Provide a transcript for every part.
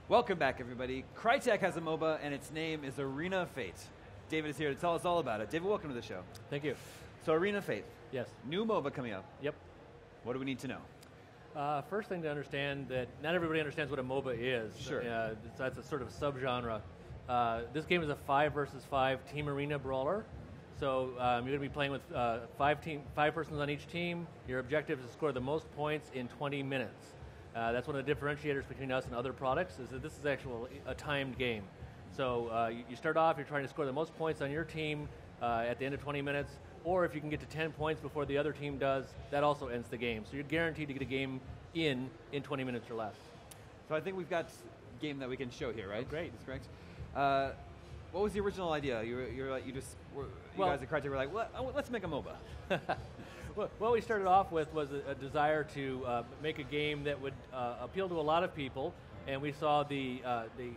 Welcome back, everybody. Crytek has a MOBA, and its name is Arena of Fate. David is here to tell us all about it. David, welcome to the show. Thank you. So, Arena of Fate. Yes. New MOBA coming up. Yep. What do we need to know? First thing to understand that not everybody understands what a MOBA is. Sure. That's a sort of subgenre. This game is a 5 versus 5 team arena brawler. So you're going to be playing with five persons on each team. Your objective is to score the most points in 20 minutes. That's one of the differentiators between us and other products, is that this is actually a timed game. So you start off, you're trying to score the most points on your team at the end of 20 minutes, or if you can get to 10 points before the other team does, that also ends the game. So you're guaranteed to get a game in 20 minutes or less. So I think we've got a game that we can show here, right? Great. That's correct. What was the original idea? You guys at Crytek were like, let's make a MOBA. Well, what we started off with was a desire to make a game that would appeal to a lot of people, and we saw the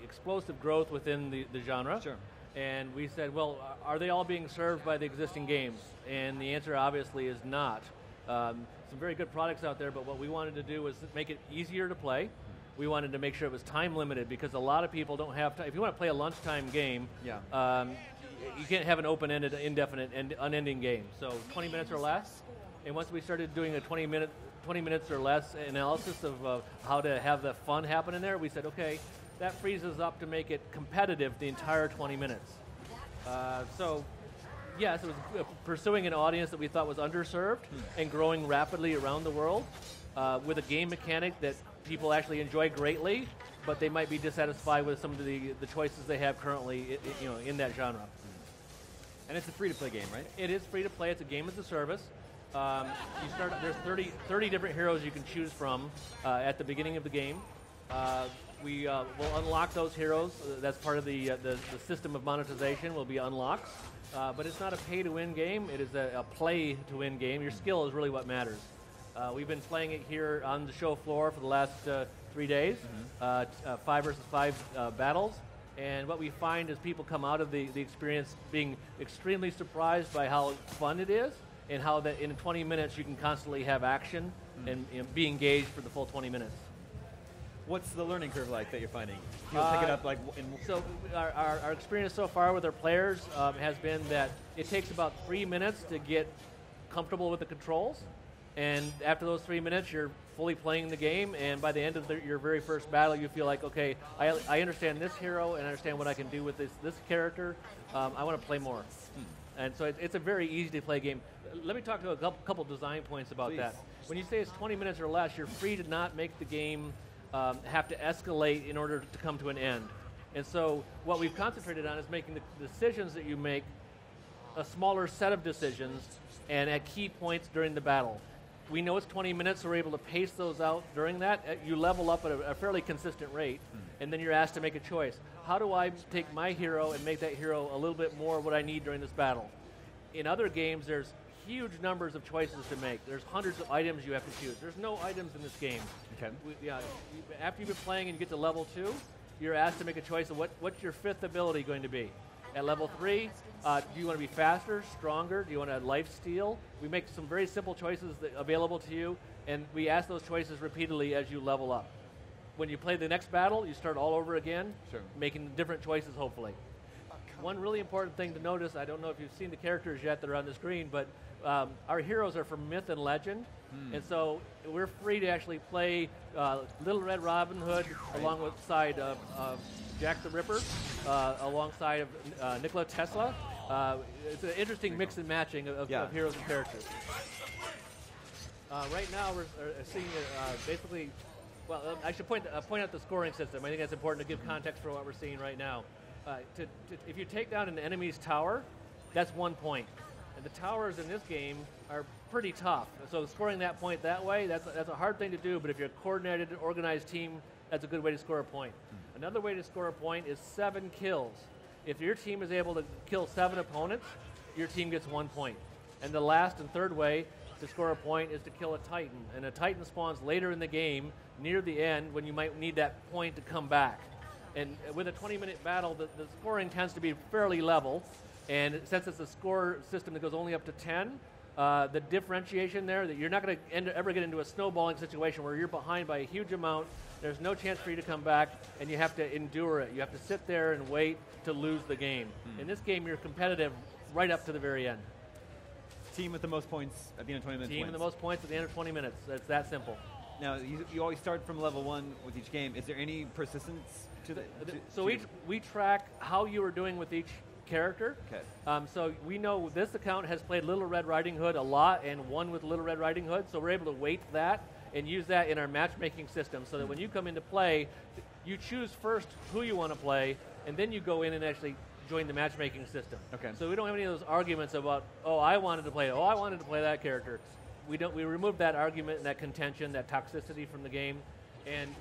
explosive growth within the genre. Sure. And we said, well, are they all being served by the existing games? And the answer obviously is not. Some very good products out there, but what we wanted to do was make it easier to play. We wanted to make sure it was time limited, because a lot of people don't have time. If you want to play a lunchtime game, you can't have an open-ended, indefinite, and unending game. So 20 minutes or less. And once we started doing a 20 minutes or less analysis of how to have the fun happen in there, we said, okay, that frees us up to make it competitive the entire 20 minutes. So yes, it was pursuing an audience that we thought was underserved and growing rapidly around the world with a game mechanic that people actually enjoy greatly, but they might be dissatisfied with some of the choices they have currently in that genre. And it's a free-to-play game, right? It is free to play. It's a game as a service. There's 30 different heroes you can choose from at the beginning of the game. We will unlock those heroes. That's part of the system of monetization will be unlocked. But it's not a pay-to-win game. It is a play-to-win game. Your skill is really what matters. We've been playing it here on the show floor for the last 3 days, 5 versus 5 battles. And what we find is people come out of the experience being extremely surprised by how fun it is, and how that in 20 minutes you can constantly have action and be engaged for the full 20 minutes. What's the learning curve like that you're finding? You'll pick it up like So our experience so far with our players has been that it takes about 3 minutes to get comfortable with the controls. And after those 3 minutes, you're fully playing the game, and by the end of your very first battle, you feel like, okay, I understand this hero, and I understand what I can do with this character. I want to play more. And so it's a very easy-to-play game. Let me talk to a couple design points about that. When you say it's 20 minutes or less, you're free to not make the game have to escalate in order to come to an end. And so what we've concentrated on is making the decisions that you make a smaller set of decisions and at key points during the battle. We know it's 20 minutes, so we're able to pace those out during that. You level up at a fairly consistent rate, and then you're asked to make a choice. How do I take my hero and make that hero a little bit more what I need during this battle? In other games, there's huge numbers of choices to make. There's hundreds of items you have to choose. There's no items in this game. Okay. After you've been playing and you get to level 2, you're asked to make a choice of what's your 5th ability going to be. At level 3, do you want to be faster, stronger? Do you want to life steal? We make some very simple choices available to you, and we ask those choices repeatedly as you level up. When you play the next battle, you start all over again, making different choices, hopefully. One really important thing to notice, I don't know if you've seen the characters yet that are on the screen, but our heroes are from myth and legend, and so we're free to actually play Little Red Robin Hood alongside Jack the Ripper, alongside of Nikola Tesla. It's an interesting mix and matching of heroes and characters. Right now we're seeing basically, well, I should point out the scoring system. I think that's important to give context for what we're seeing right now. If you take down an enemy's tower, that's 1 point. And the towers in this game are pretty tough. So scoring that point that way, that's a hard thing to do, but if you're a coordinated, organized team, that's a good way to score a point. Another way to score a point is 7 kills. If your team is able to kill 7 opponents, your team gets 1 point. And the last and third way to score a point is to kill a Titan. And a Titan spawns later in the game, near the end, when you might need that point to come back. And with a 20-minute battle, the scoring tends to be fairly level. And since it's a score system that goes only up to 10, The differentiation there, that you're not going to ever get into a snowballing situation where you're behind by a huge amount, there's no chance for you to come back, and you have to endure it. You have to sit there and wait to lose the game. In this game, you're competitive right up to the very end. Team with the most points at the end of 20 minutes Team with the most points at the end of 20 minutes. It's that simple. Now, you always start from level 1 with each game. Is there any persistence to the... So we track how you are doing with each character. Okay. So we know this account has played Little Red Riding Hood a lot and won with Little Red Riding Hood, so we're able to weight that and use that in our matchmaking system so that when you come into play, you choose first who you want to play, and then you go in and actually join the matchmaking system. Okay. So we don't have any of those arguments about, oh, I wanted to play that character. We remove that argument and that contention, that toxicity from the game. And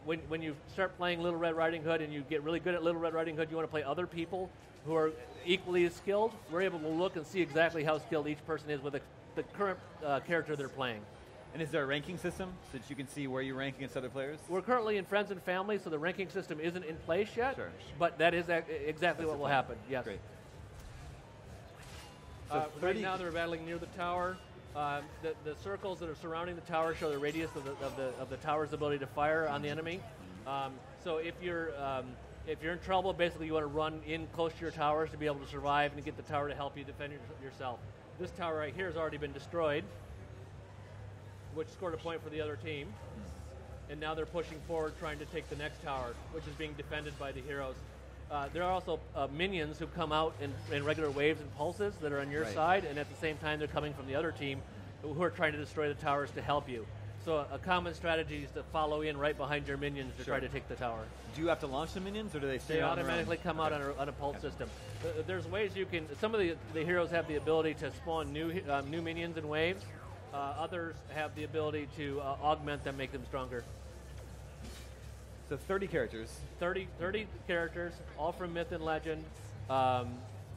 when you start playing Little Red Riding Hood and you get really good at Little Red Riding Hood, you want to play other people who are equally as skilled, we're able to look and see exactly how skilled each person is with the current character they're playing. And is there a ranking system so that you can see where you rank against other players? We're currently in Friends and Family, so the ranking system isn't in place yet, sure. But that is exactly what will happen, yes. Great. So right now they're battling near the tower. The circles that are surrounding the tower show the radius of the tower's ability to fire on the enemy. So if you're in trouble, basically you want to run in close to your towers to be able to survive and get the tower to help you defend yourself. This tower right here has already been destroyed, which scored a point for the other team. And now they're pushing forward trying to take the next tower, which is being defended by the heroes. There are also minions who come out in regular waves and pulses that are on your side, and at the same time they're coming from the other team who are trying to destroy the towers to help you. So a common strategy is to follow in right behind your minions to try to take the tower. Do you have to launch the minions, or do they stay They automatically come out on a pulse system. There's ways you can, some of the heroes have the ability to spawn new minions in waves. Others have the ability to augment them, make them stronger. So 30 characters. 30 characters, all from Myth and Legend.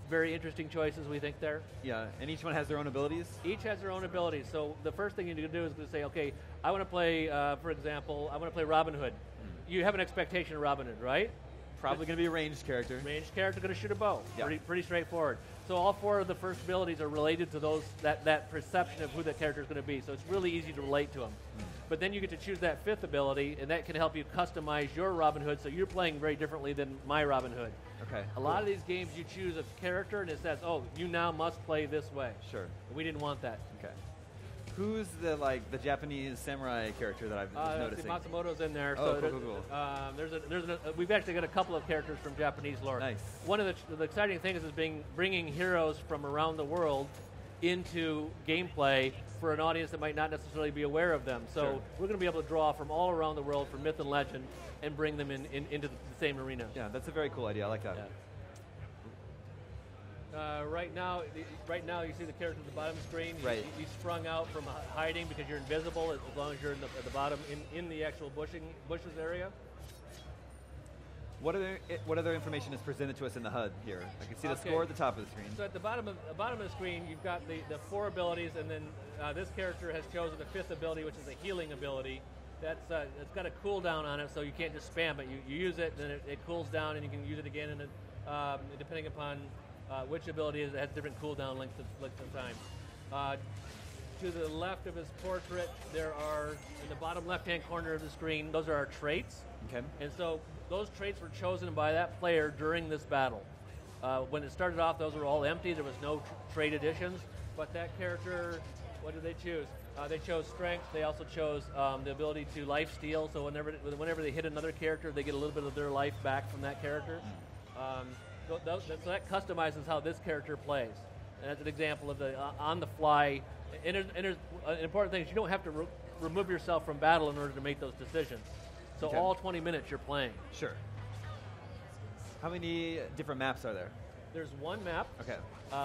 Very interesting choices, we think, there. Yeah, and each one has their own abilities? Each has their own abilities. So the first thing you need to do is to say, okay, I want to play, for example, I want to play Robin Hood. You have an expectation of Robin Hood, right? Probably going to be a ranged character. Ranged character, going to shoot a bow. Yeah. Pretty straightforward. So all 4 of the first abilities are related to that perception of who that character is going to be. So it's really easy to relate to them. But then you get to choose that 5th ability, and that can help you customize your Robin Hood, so you're playing very differently than my Robin Hood. Okay. A lot of these games, you choose a character, and it says, oh, you now must play this way. Sure. We didn't want that. Okay. Who's the Japanese samurai character that I've noticing? Matsumoto's in there. Oh, so cool. We've actually got a couple of characters from Japanese lore. Nice. One of the exciting things is bringing heroes from around the world into gameplay for an audience that might not necessarily be aware of them. So we're going to be able to draw from all around the world, from Myth and Legend, and bring them into the same arena. Yeah, that's a very cool idea. I like that. Yeah. Right now you see the character at the bottom of the screen. Right. You sprung out from hiding because you're invisible as long as you're at the bottom in the actual bushes area. What other information is presented to us in the HUD here? I can see the score at the top of the screen. So at the bottom of the screen, you've got the 4 abilities, and then this character has chosen the 5th ability, which is a healing ability. It's got a cooldown on it, so you can't just spam it. You use it, then it cools down, and you can use it again, and depending upon which ability it has different cooldown length of time. To the left of his portrait, there are, in the bottom left-hand corner of the screen, those are our traits. Okay. And so those traits were chosen by that player during this battle. When it started off, those were all empty. There was no trait additions. But that character, what did they choose? They chose strength. They also chose the ability to life steal. So whenever they hit another character, they get a little bit of their life back from that character. So that customizes how this character plays. And that's an example of the on-the-fly. And there's an important thing is you don't have to remove yourself from battle in order to make those decisions. So all 20 minutes you're playing. Sure. How many different maps are there? There's 1 map. Okay.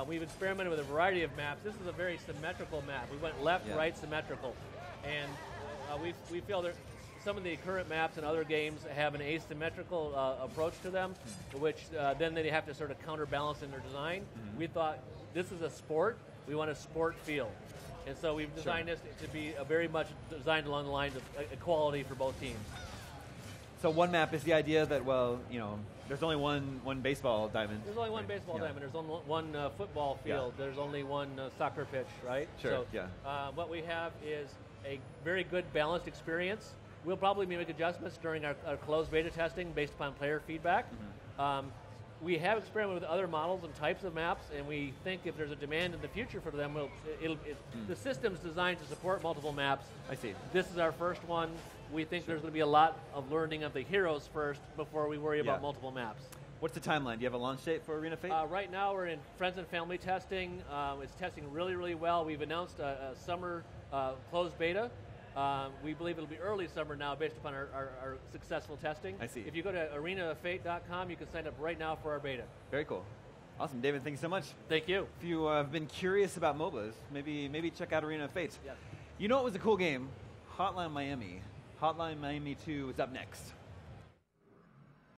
We've experimented with a variety of maps. This is a very symmetrical map. We went left, right, symmetrical. And we feel that some of the current maps in other games have an asymmetrical approach to them, which then they have to sort of counterbalance in their design. We thought, this is a sport. We want a sport feel. And so we've designed this to be very much designed along the lines of equality for both teams. So one map is the idea that, well, there's only one baseball diamond. There's only one baseball diamond. There's only one football field. Yeah. There's only one soccer pitch, right? Sure, so, yeah. What we have is a very good balanced experience. We'll probably make adjustments during our closed beta testing based upon player feedback. Mm-hmm. We have experimented with other models and types of maps, and we think if there's a demand in the future for them, the system's designed to support multiple maps. I see. This is our first one. We think there's going to be a lot of learning of the heroes first before we worry about multiple maps. What's the timeline? Do you have a launch date for Arena Fate? Right now we're in friends and family testing. It's testing really, really well. We've announced a summer closed beta. We believe it'll be early summer now based upon our successful testing. I see. If you go to arenafate.com, you can sign up right now for our beta. Very cool. Awesome. David, thank you so much. Thank you. If you have been curious about MOBAs, maybe check out Arena of Fate. Yes. You know what was a cool game? Hotline Miami. Hotline Miami 2 is up next.